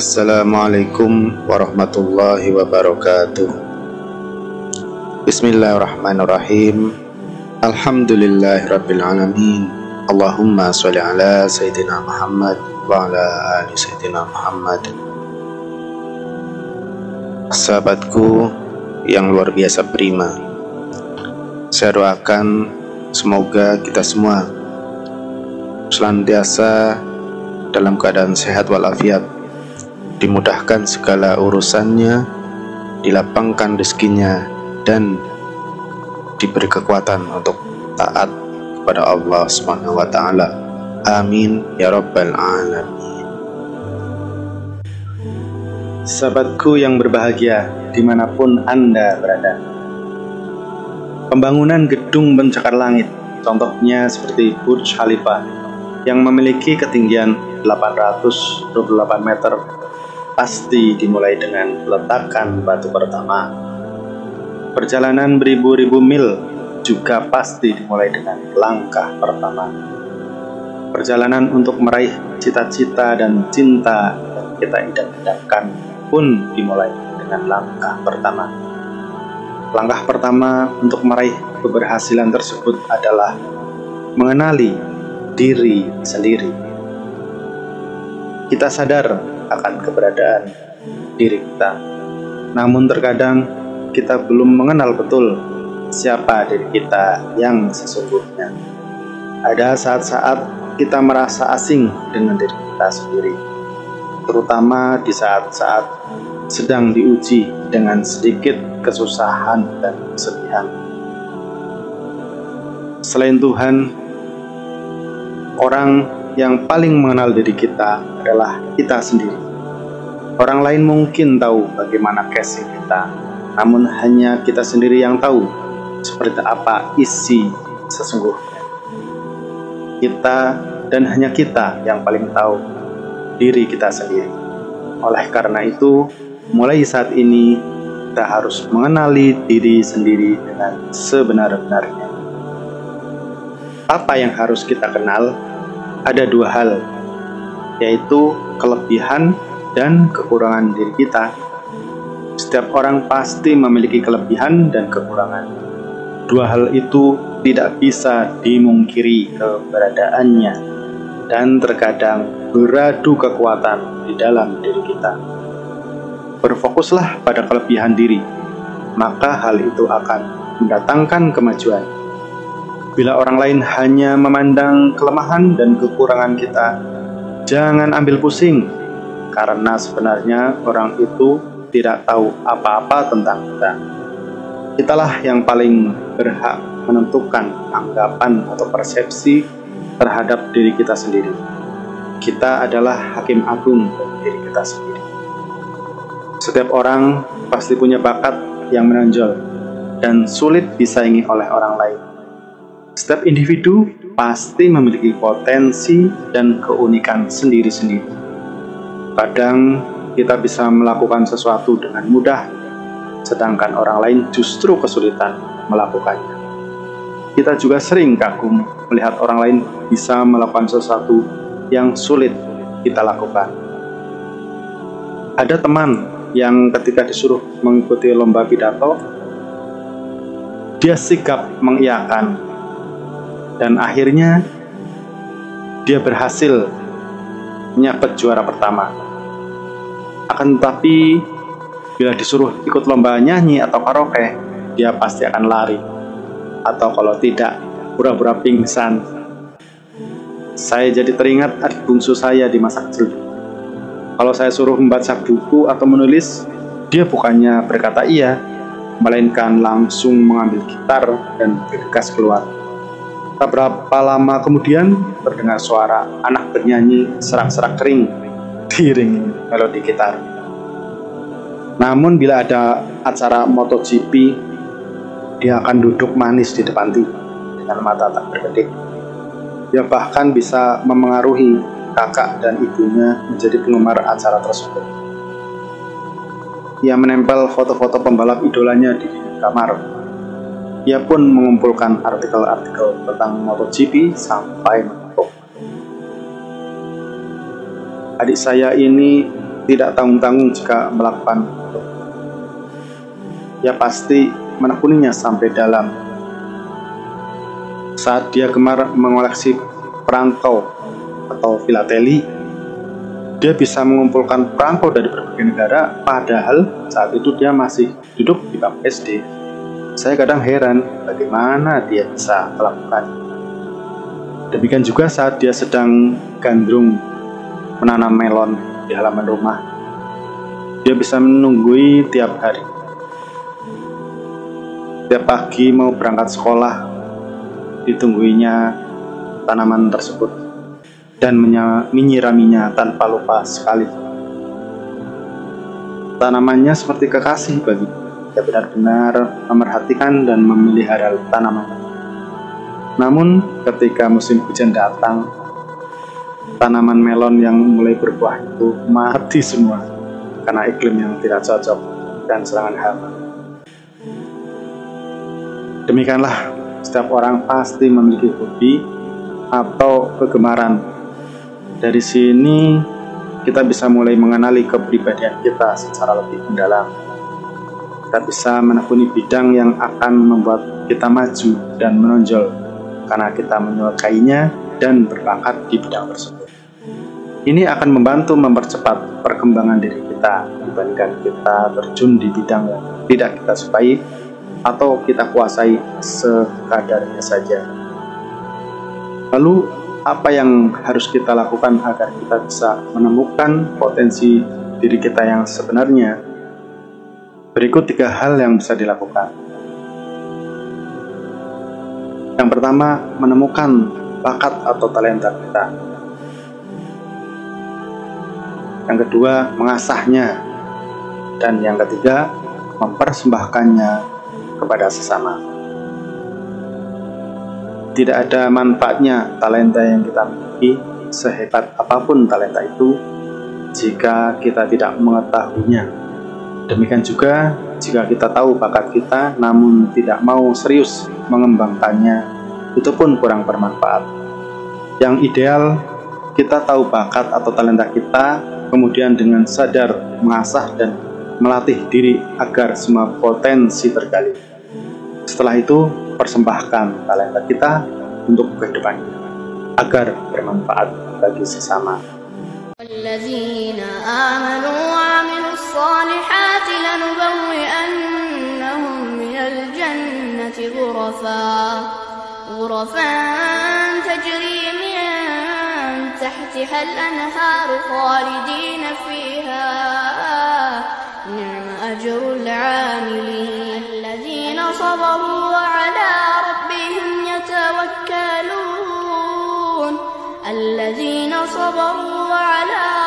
Assalamualaikum warahmatullahi wabarakatuh. Bismillahirrahmanirrahim. Alhamdulillahirabbil alamin. Allahumma sholli ala sayyidina Muhammad wa ala ali sayyidina Muhammad. Sahabatku yang luar biasa prima, saya doakan semoga kita semua senantiasa dalam keadaan sehat walafiat, dimudahkan segala urusannya, dilapangkan rezekinya, dan diberi kekuatan untuk taat kepada Allah Subhanahu wa Ta'ala. Amin ya Rabbal Alamin. Sahabatku yang berbahagia, dimanapun Anda berada, pembangunan gedung pencakar langit, contohnya seperti Burj Khalifa yang memiliki ketinggian 828 meter, pasti dimulai dengan peletakan batu pertama. Perjalanan beribu-ribu mil juga pasti dimulai dengan langkah pertama. Perjalanan untuk meraih cita-cita dan cinta yang kita idam-idamkan pun dimulai dengan langkah pertama. Langkah pertama untuk meraih keberhasilan tersebut adalah mengenali diri sendiri. Kita sadar akan keberadaan diri kita, namun terkadang kita belum mengenal betul siapa diri kita yang sesungguhnya. Ada saat-saat kita merasa asing dengan diri kita sendiri, terutama di saat-saat sedang diuji dengan sedikit kesusahan dan kesedihan. Selain Tuhan, orang yang paling mengenal diri kita adalah kita sendiri. Orang lain mungkin tahu bagaimana casing kita, namun hanya kita sendiri yang tahu seperti apa isi sesungguhnya. Kita dan hanya kita yang paling tahu diri kita sendiri. Oleh karena itu, mulai saat ini kita harus mengenali diri sendiri dengan sebenar-benarnya. Apa yang harus kita kenal? Ada dua hal, yaitu kelebihan dan kekurangan diri kita. Setiap orang pasti memiliki kelebihan dan kekurangan. Dua hal itu tidak bisa dimungkiri keberadaannya, dan terkadang beradu kekuatan di dalam diri kita. Berfokuslah pada kelebihan diri, maka hal itu akan mendatangkan kemajuan. Bila orang lain hanya memandang kelemahan dan kekurangan kita, jangan ambil pusing, karena sebenarnya orang itu tidak tahu apa-apa tentang kita. Kitalah yang paling berhak menentukan anggapan atau persepsi terhadap diri kita sendiri. Kita adalah hakim agung dari diri kita sendiri. Setiap orang pasti punya bakat yang menonjol dan sulit disaingi oleh orang lain. Setiap individu pasti memiliki potensi dan keunikan sendiri-sendiri. Kadang kita bisa melakukan sesuatu dengan mudah, sedangkan orang lain justru kesulitan melakukannya. Kita juga sering kagum melihat orang lain bisa melakukan sesuatu yang sulit kita lakukan. Ada teman yang ketika disuruh mengikuti lomba pidato, dia sigap mengiyakan, dan akhirnya dia berhasil menyabet juara pertama. Akan tetapi bila disuruh ikut lomba nyanyi atau karaoke, dia pasti akan lari, atau kalau tidak, pura-pura pingsan. Saya jadi teringat adik bungsu saya di masa kecil. Kalau saya suruh membaca buku atau menulis, dia bukannya berkata iya, melainkan langsung mengambil gitar dan bergegas keluar. Tak berapa lama kemudian terdengar suara anak bernyanyi serak-serak kering diiringi melodi gitar. Namun bila ada acara MotoGP, dia akan duduk manis di depan TV dengan mata tak berkedip. Dia bahkan bisa memengaruhi kakak dan ibunya menjadi penggemar acara tersebut. Ia menempel foto-foto pembalap idolanya di kamar. Ia pun mengumpulkan artikel-artikel tentang MotoGP sampai menumpuk. Adik saya ini tidak tanggung-tanggung jika melakukan itu. Ia pasti menekuninya sampai dalam. Saat dia gemar mengoleksi perangko atau filateli, dia bisa mengumpulkan perangko dari berbagai negara, padahal saat itu dia masih duduk di bangku SD. Saya kadang heran bagaimana dia bisa melakukan. Demikian juga saat dia sedang gandrung menanam melon di halaman rumah. Dia bisa menunggui tiap hari. Tiap pagi mau berangkat sekolah, ditungguinya tanaman tersebut dan menyiraminya tanpa lupa sekali. Tanamannya seperti kekasih bagi dia, benar-benar memerhatikan dan memelihara tanaman. Namun ketika musim hujan datang, tanaman melon yang mulai berbuah itu mati semua karena iklim yang tidak cocok dan serangan hama. Demikianlah, setiap orang pasti memiliki hobi atau kegemaran. Dari sini kita bisa mulai mengenali kepribadian kita secara lebih mendalam. Kita bisa menekuni bidang yang akan membuat kita maju dan menonjol karena kita menyukainya dan berbakat di bidang tersebut. Ini akan membantu mempercepat perkembangan diri kita dibandingkan kita terjun di bidang yang tidak kita sukai atau kita kuasai sekadarnya saja. Lalu, apa yang harus kita lakukan agar kita bisa menemukan potensi diri kita yang sebenarnya? Berikut 3 hal yang bisa dilakukan. Yang pertama, menemukan bakat atau talenta kita. Yang kedua, mengasahnya. Dan yang ketiga, mempersembahkannya kepada sesama. Tidak ada manfaatnya talenta yang kita miliki, sehebat apapun talenta itu, jika kita tidak mengetahuinya. Demikian juga jika kita tahu bakat kita namun tidak mau serius mengembangkannya, itu pun kurang bermanfaat. Yang ideal, kita tahu bakat atau talenta kita, kemudian dengan sadar mengasah dan melatih diri agar semua potensi tergali. Setelah itu, persembahkan talenta kita untuk kehidupan kita agar bermanfaat bagi sesama. الذين آمنوا وعملوا الصالحات لنبوئنهم من الجنة غرفا تجري من تحتها الأنهار خالدين فيها نعم أجر العاملين الذين صبروا وعلى ربهم يتوكلون الذين صبروا وعلى